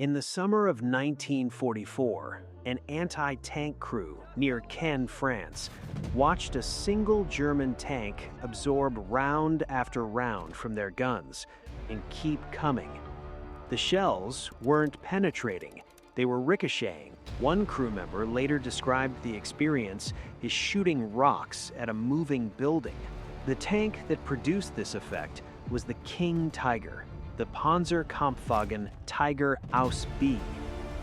In the summer of 1944, an anti-tank crew near Caen, France, watched a single German tank absorb round after round from their guns and keep coming. The shells weren't penetrating, they were ricocheting. One crew member later described the experience as shooting rocks at a moving building. The tank that produced this effect was the King Tiger, the Panzerkampfwagen Tiger Aus B,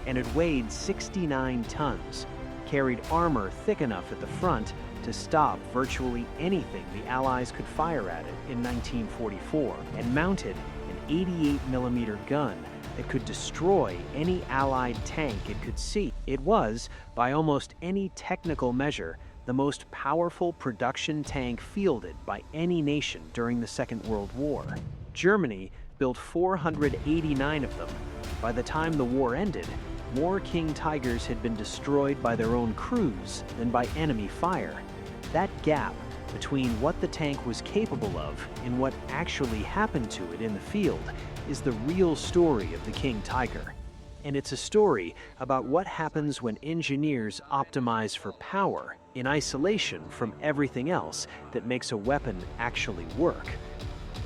and it weighed 69 tons, carried armor thick enough at the front to stop virtually anything the Allies could fire at it in 1944, and mounted an 88mm gun that could destroy any Allied tank it could see. It was, by almost any technical measure, the most powerful production tank fielded by any nation during the Second World War. Germany built 489 of them. By the time the war ended, more King Tigers had been destroyed by their own crews than by enemy fire. That gap between what the tank was capable of and what actually happened to it in the field is the real story of the King Tiger. And it's a story about what happens when engineers optimize for power in isolation from everything else that makes a weapon actually work.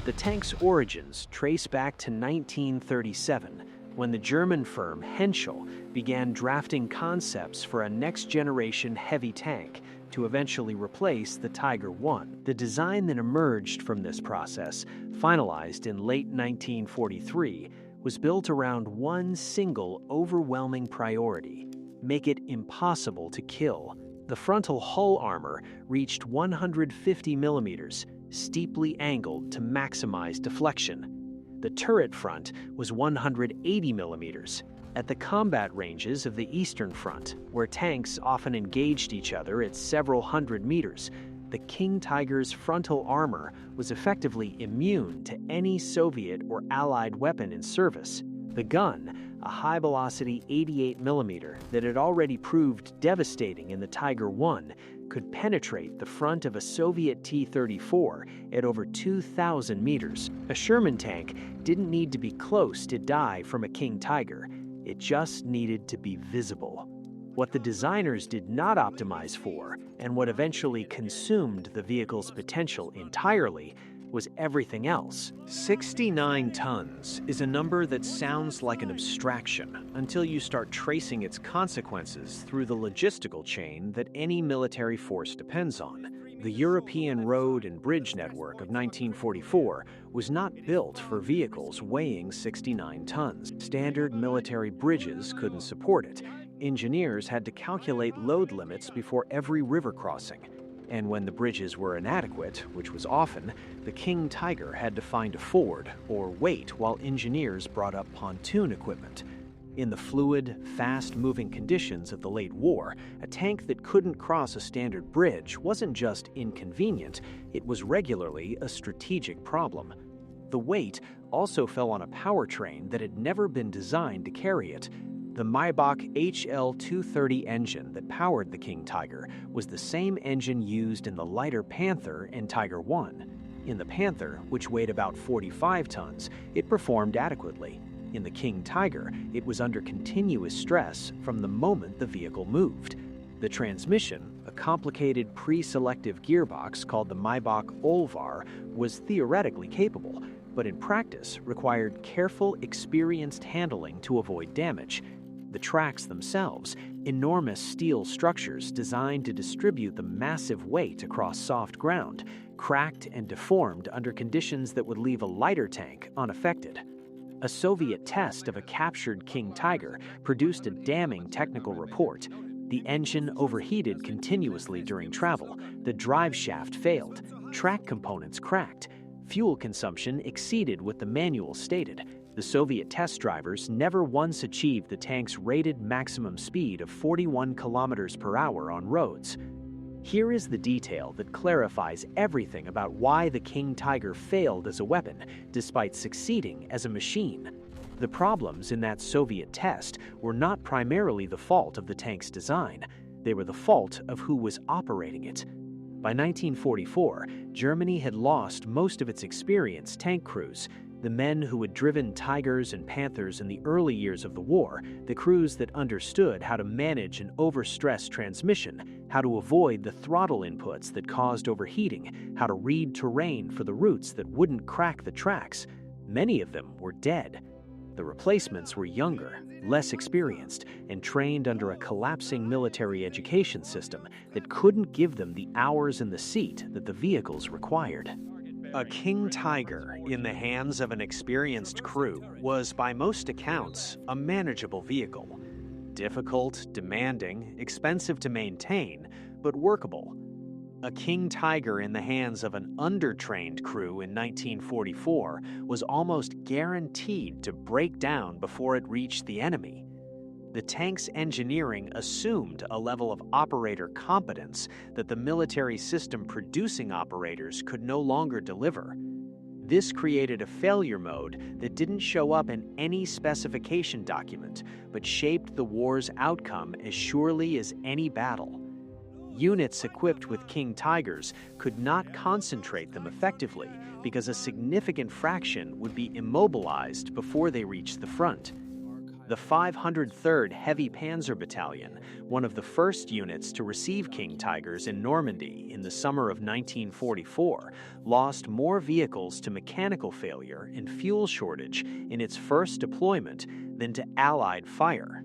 The tank's origins trace back to 1937, when the German firm Henschel began drafting concepts for a next-generation heavy tank to eventually replace the Tiger I. The design that emerged from this process, finalized in late 1943, was built around one single overwhelming priority: make it impossible to kill. The frontal hull armor reached 150 millimeters, steeply angled to maximize deflection. The turret front was 180 millimeters. At the combat ranges of the Eastern Front, where tanks often engaged each other at several hundred meters, the King Tiger's frontal armor was effectively immune to any Soviet or Allied weapon in service. The gun, a high-velocity 88mm that had already proved devastating in the Tiger I, could penetrate the front of a Soviet T-34 at over 2,000 meters. A Sherman tank didn't need to be close to die from a King Tiger. It just needed to be visible. What the designers did not optimize for, and what eventually consumed the vehicle's potential entirely, was everything else. 69 tons is a number that sounds like an abstraction until you start tracing its consequences through the logistical chain that any military force depends on. The European road and bridge network of 1944 was not built for vehicles weighing 69 tons. Standard military bridges couldn't support it. Engineers had to calculate load limits before every river crossing. And when the bridges were inadequate, which was often, the King Tiger had to find a ford or wait while engineers brought up pontoon equipment. In the fluid, fast-moving conditions of the late war, a tank that couldn't cross a standard bridge wasn't just inconvenient, it was regularly a strategic problem. The weight also fell on a powertrain that had never been designed to carry it. The Maybach HL-230 engine that powered the King Tiger was the same engine used in the lighter Panther and Tiger I. In the Panther, which weighed about 45 tons, it performed adequately. In the King Tiger, it was under continuous stress from the moment the vehicle moved. The transmission, a complicated pre-selective gearbox called the Maybach Olvar, was theoretically capable, but in practice required careful, experienced handling to avoid damage. The tracks themselves, enormous steel structures designed to distribute the massive weight across soft ground, cracked and deformed under conditions that would leave a lighter tank unaffected. A Soviet test of a captured King Tiger produced a damning technical report. The engine overheated continuously during travel, the drive shaft failed, track components cracked, fuel consumption exceeded what the manual stated. The Soviet test drivers never once achieved the tank's rated maximum speed of 41 kilometers per hour on roads. Here is the detail that clarifies everything about why the King Tiger failed as a weapon, despite succeeding as a machine. The problems in that Soviet test were not primarily the fault of the tank's design. They were the fault of who was operating it. By 1944, Germany had lost most of its experienced tank crews. The men who had driven Tigers and Panthers in the early years of the war, the crews that understood how to manage an overstressed transmission, how to avoid the throttle inputs that caused overheating, how to read terrain for the routes that wouldn't crack the tracks. Many of them were dead. The replacements were younger, less experienced, and trained under a collapsing military education system that couldn't give them the hours in the seat that the vehicles required. A King Tiger in the hands of an experienced crew was, by most accounts, a manageable vehicle. Difficult, demanding, expensive to maintain, but workable. A King Tiger in the hands of an undertrained crew in 1944 was almost guaranteed to break down before it reached the enemy. The tank's engineering assumed a level of operator competence that the military system producing operators could no longer deliver. This created a failure mode that didn't show up in any specification document, but shaped the war's outcome as surely as any battle. Units equipped with King Tigers could not concentrate them effectively because a significant fraction would be immobilized before they reached the front. The 503rd Heavy Panzer Battalion, one of the first units to receive King Tigers in Normandy in the summer of 1944, lost more vehicles to mechanical failure and fuel shortage in its first deployment than to Allied fire.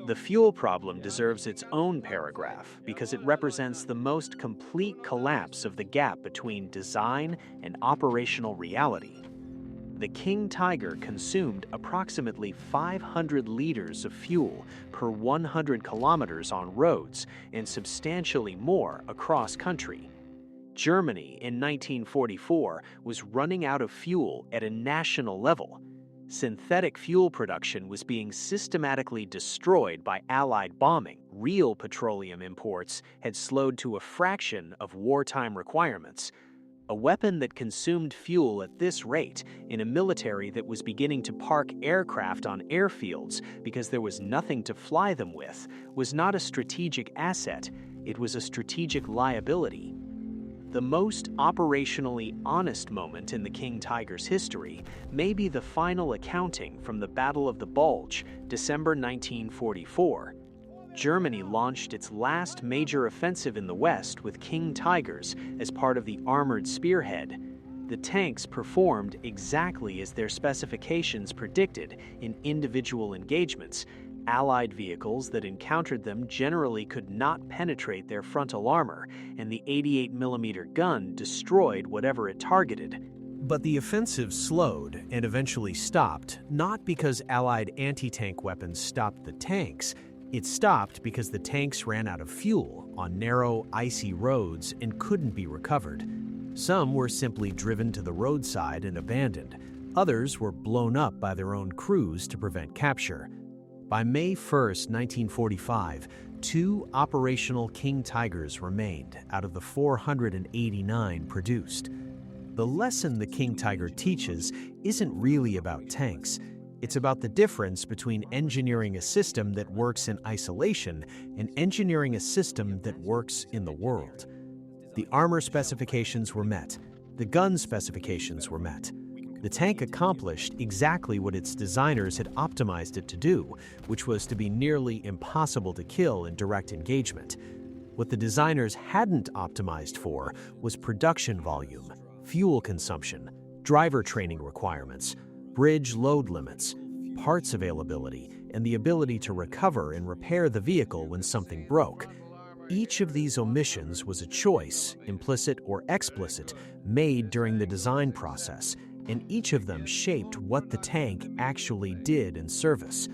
The fuel problem deserves its own paragraph because it represents the most complete collapse of the gap between design and operational reality. The King Tiger consumed approximately 500 liters of fuel per 100 kilometers on roads and substantially more across country. Germany in 1944 was running out of fuel at a national level. Synthetic fuel production was being systematically destroyed by Allied bombing. Real petroleum imports had slowed to a fraction of wartime requirements. A weapon that consumed fuel at this rate in a military that was beginning to park aircraft on airfields because there was nothing to fly them with was not a strategic asset, it was a strategic liability. The most operationally honest moment in the King Tiger's history may be the final accounting from the Battle of the Bulge, December 1944. Germany launched its last major offensive in the West with King Tigers as part of the Armored Spearhead. The tanks performed exactly as their specifications predicted in individual engagements. Allied vehicles that encountered them generally could not penetrate their frontal armor, and the 88mm gun destroyed whatever it targeted. But the offensive slowed and eventually stopped, not because Allied anti-tank weapons stopped the tanks. It stopped because the tanks ran out of fuel on narrow, icy roads and couldn't be recovered. Some were simply driven to the roadside and abandoned. Others were blown up by their own crews to prevent capture. By May 1, 1945, 2 operational King Tigers remained out of the 489 produced. The lesson the King Tiger teaches isn't really about tanks. It's about the difference between engineering a system that works in isolation and engineering a system that works in the world. The armor specifications were met. The gun specifications were met. The tank accomplished exactly what its designers had optimized it to do, which was to be nearly impossible to kill in direct engagement. What the designers hadn't optimized for was production volume, fuel consumption, driver training requirements, bridge load limits, parts availability, and the ability to recover and repair the vehicle when something broke. Each of these omissions was a choice, implicit or explicit, made during the design process, and each of them shaped what the tank actually did in service.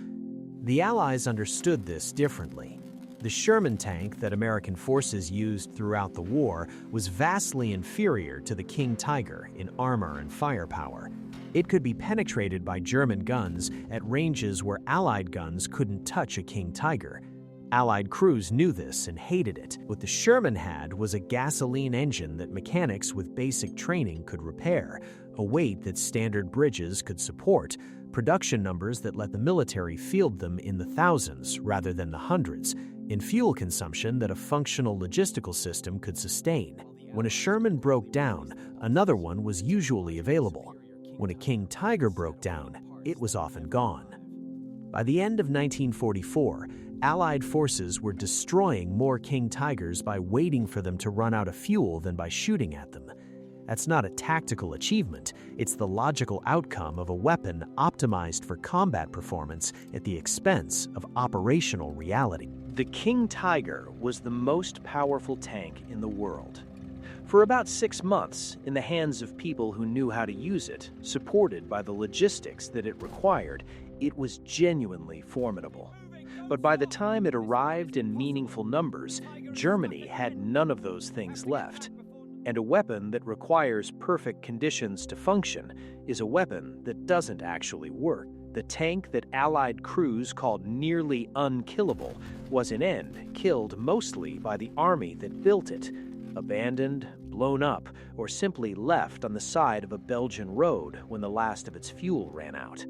The Allies understood this differently. The Sherman tank that American forces used throughout the war was vastly inferior to the King Tiger in armor and firepower. It could be penetrated by German guns at ranges where Allied guns couldn't touch a King Tiger. Allied crews knew this and hated it. What the Sherman had was a gasoline engine that mechanics with basic training could repair, a weight that standard bridges could support, production numbers that let the military field them in the thousands rather than the hundreds, and fuel consumption that a functional logistical system could sustain. When a Sherman broke down, another one was usually available. When a king tiger broke down, it was often gone. By the end of 1944, Allied forces were destroying more king tigers by waiting for them to run out of fuel than by shooting at them. That's not a tactical achievement, it's the logical outcome of a weapon optimized for combat performance at the expense of operational reality. The King Tiger was the most powerful tank in the world. For about 6 months, in the hands of people who knew how to use it, supported by the logistics that it required, it was genuinely formidable. But by the time it arrived in meaningful numbers, Germany had none of those things left. And a weapon that requires perfect conditions to function is a weapon that doesn't actually work. The tank that Allied crews called nearly unkillable was in end killed mostly by the army that built it, abandoned, blown up, or simply left on the side of a Belgian road when the last of its fuel ran out.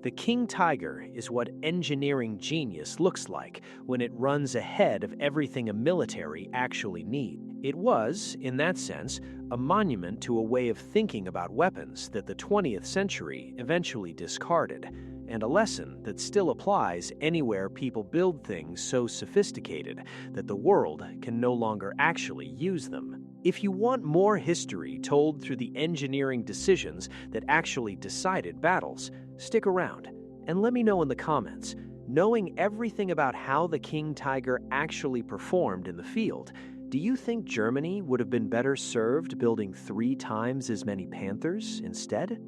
The King Tiger is what engineering genius looks like when it runs ahead of everything a military actually needs. It was, in that sense, a monument to a way of thinking about weapons that the 20th century eventually discarded, and a lesson that still applies anywhere people build things so sophisticated that the world can no longer actually use them. If you want more history told through the engineering decisions that actually decided battles, stick around and let me know in the comments. Knowing everything about how the King Tiger actually performed in the field, do you think Germany would have been better served building 3 times as many Panthers instead?